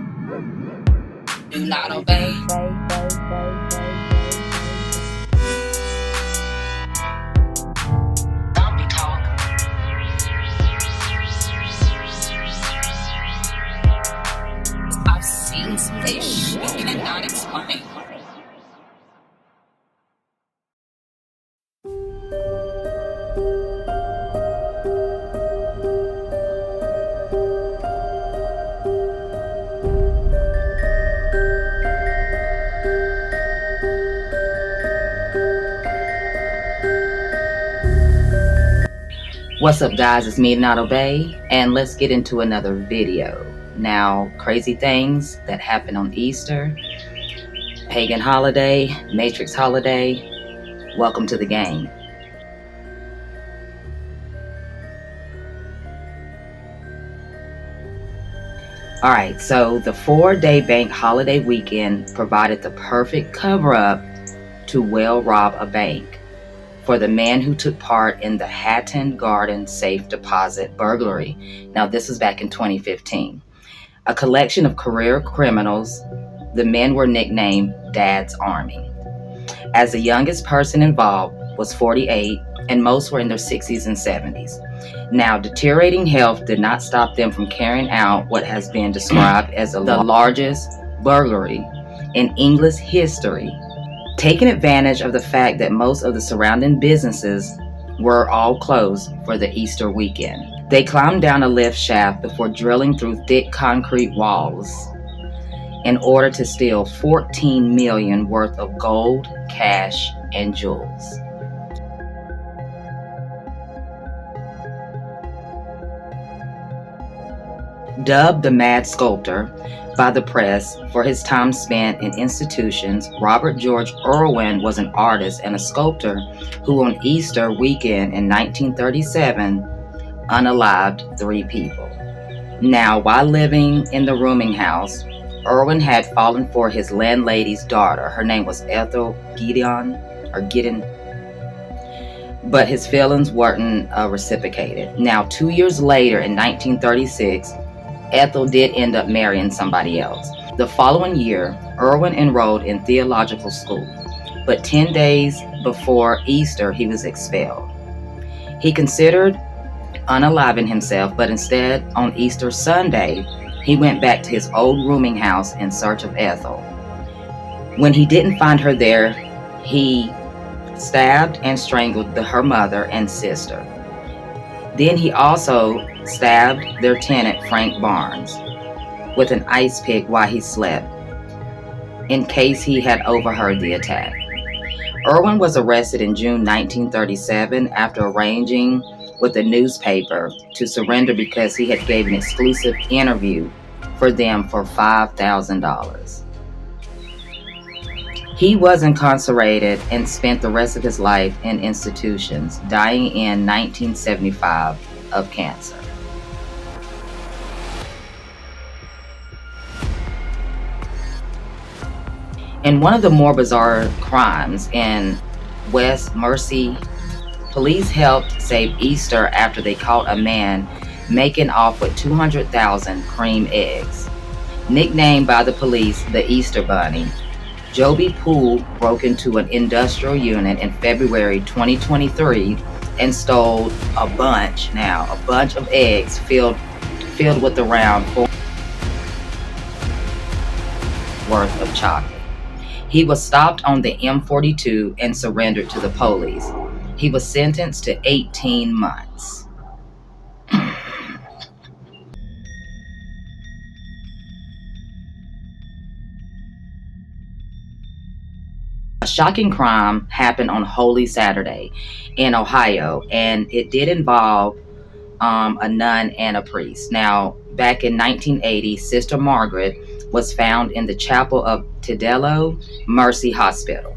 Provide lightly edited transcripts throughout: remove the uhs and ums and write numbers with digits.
Do not obey. Zombie talk. I've seen some things you cannot explain. What's up, guys? It's me, Not Obey, and let's get into another video. Now, crazy things that happen on Easter, pagan holiday, Matrix holiday. Welcome to the game. Alright, so the 4-day bank holiday weekend provided the perfect cover-up to well rob a bank for the man who took part in the Hatton Garden safe deposit burglary. Now, this was back in 2015. A collection of career criminals, the men were nicknamed Dad's Army. As the youngest person involved was 48, and most were in their 60s and 70s. Now, deteriorating health did not stop them from carrying out what has been described as the largest burglary in English history, taking advantage of the fact that most of the surrounding businesses were all closed for the Easter weekend. They climbed down a lift shaft before drilling through thick concrete walls in order to steal $14 million worth of gold, cash, and jewels. Dubbed the Mad Sculptor by the press for his time spent in institutions, Robert George Irwin was an artist and a sculptor who on Easter weekend in 1937 unalived 3 people. Now, while living in the rooming house, Irwin had fallen for his landlady's daughter. Her name was Ethel Gideon, but his feelings weren't reciprocated. Now, 2 years later in 1936, Ethel did end up marrying somebody else. The following year, Irwin enrolled in theological school, but 10 days before Easter, he was expelled. He considered unaliving himself, but instead, on Easter Sunday, he went back to his old rooming house in search of Ethel. When he didn't find her there, he stabbed and strangled her mother and sister. Then he also stabbed their tenant, Frank Barnes, with an ice pick while he slept, in case he had overheard the attack. Irwin was arrested in June 1937 after arranging with a newspaper to surrender because he had gave an exclusive interview for them for $5,000. He was incarcerated and spent the rest of his life in institutions, dying in 1975 of cancer. In one of the more bizarre crimes in West Mercy, police helped save Easter after they caught a man making off with 200,000 cream eggs. Nicknamed by the police the Easter Bunny, Joby Poole broke into an industrial unit in February 2023 and stole a bunch of eggs filled with around 4 worth of chocolate. He was stopped on the M42 and surrendered to the police. He was sentenced to 18 months. A shocking crime happened on Holy Saturday in Ohio, and it did involve a nun and a priest. Now, back in 1980, Sister Margaret was found in the chapel of Tidelo Mercy Hospital.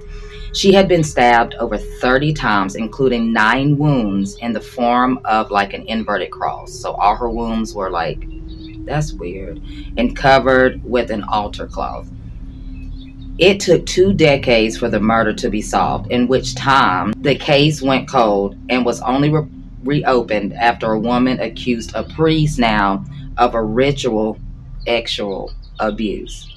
She had been stabbed over 30 times, including 9 wounds in the form of like an inverted cross. So all her wounds were like, that's weird, and covered with an altar cloth. It took 2 decades for the murder to be solved, in which time the case went cold and was only reopened after a woman accused a priest now of a ritual abuse.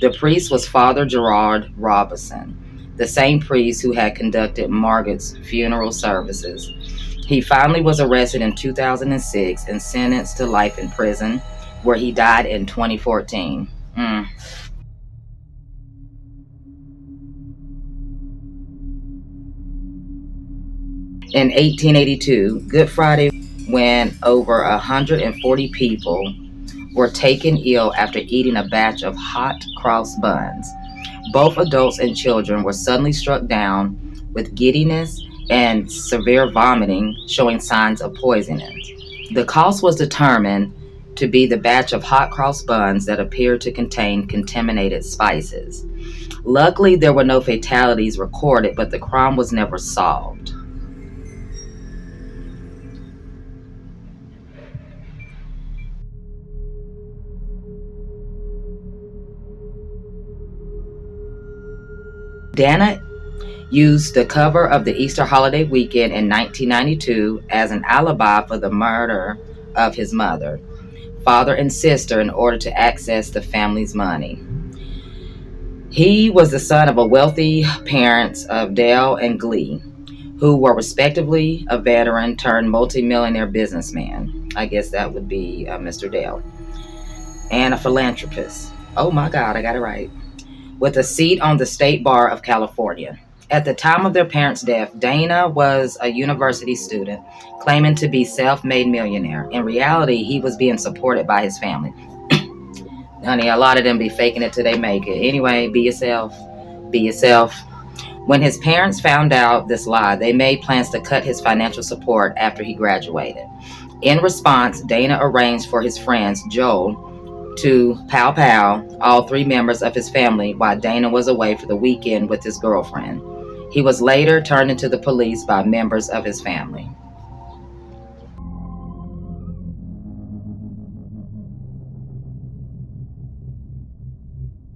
The priest was Father Gerard Robinson, the same priest who had conducted Margaret's funeral services. He finally was arrested in 2006 and sentenced to life in prison, where he died in 2014. In 1882, Good Friday, when over 140 people were taken ill after eating a batch of hot cross buns. Both adults and children were suddenly struck down with giddiness and severe vomiting, showing signs of poisoning. The cause was determined to be the batch of hot cross buns that appeared to contain contaminated spices. Luckily, there were no fatalities recorded, but the crime was never solved. Dana used the cover of the Easter holiday weekend in 1992 as an alibi for the murder of his mother, father, and sister in order to access the family's money. He was the son of a wealthy parents of Dale and Glee, who were respectively a veteran turned multimillionaire businessman. I guess that would be Mr. Dale. And a philanthropist. Oh my God, I got it right. With a seat on the State Bar of California. At the time of their parents' death, Dana was a university student claiming to be self-made millionaire. In reality, he was being supported by his family. Honey, a lot of them be faking it till they make it. Anyway, be yourself. Be yourself. When his parents found out this lie, they made plans to cut his financial support after he graduated. In response, Dana arranged for his friends, Joel, to pow all three members of his family while Dana was away for the weekend with his girlfriend. He was later turned into the police by members of his family.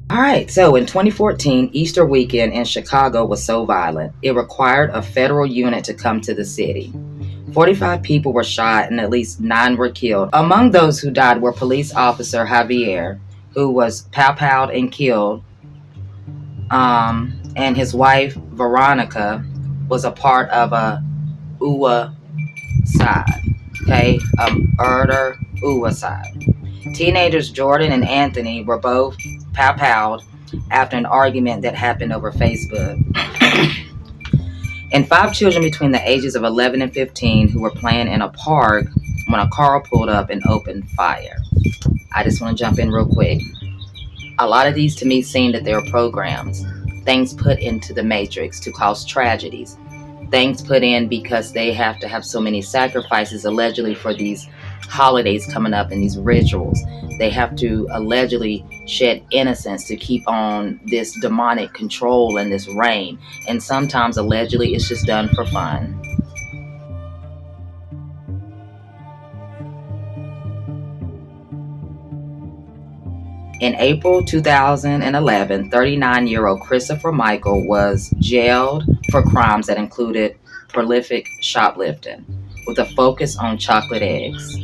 All right, so in 2014, Easter weekend in Chicago was so violent, it required a federal unit to come to the city. 45 people were shot and at least 9 were killed. Among those who died were police officer Javier, who was powed and killed, and his wife Veronica was a part of a UA side, okay, murder UA side. Teenagers Jordan and Anthony were both powed after an argument that happened over Facebook. And 5 children between the ages of 11 and 15 who were playing in a park when a car pulled up and opened fire. I just want to jump in real quick. A lot of these to me seem that they are programs, things put into the matrix to cause tragedies, things put in because they have to have so many sacrifices allegedly for these holidays coming up and these rituals. They have to allegedly shed innocence to keep on this demonic control and this reign. And sometimes allegedly it's just done for fun. In April 2011, 39-year-old Christopher Michael was jailed for crimes that included prolific shoplifting, with a focus on chocolate eggs.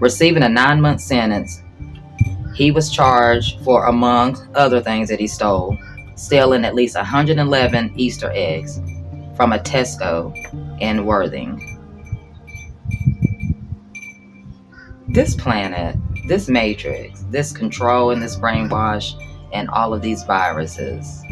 Receiving a 9-month sentence, he was charged for, among other things that he stole, stealing at least 111 Easter eggs from a Tesco in Worthing. This planet, this matrix, this control and this brainwash, and all of these viruses.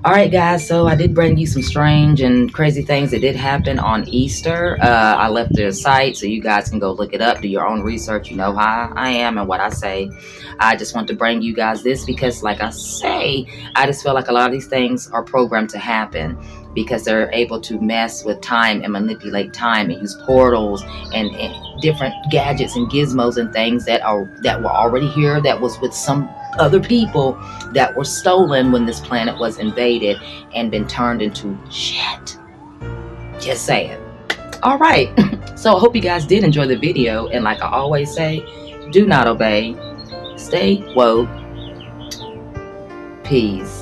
All right, guys, so I did bring you some strange and crazy things that did happen on Easter. I left the site so you guys can go look it up, do your own research. You know how I am and what I say. I just want to bring you guys this because, like I say, I just feel like a lot of these things are programmed to happen because they're able to mess with time and manipulate time and use portals and different gadgets and gizmos and things that were already here, that was with some other people, that were stolen when this planet was invaded and been turned into shit. Just saying. All right. So I hope you guys did enjoy the video. And like I always say, do not obey. Stay woke. Peace.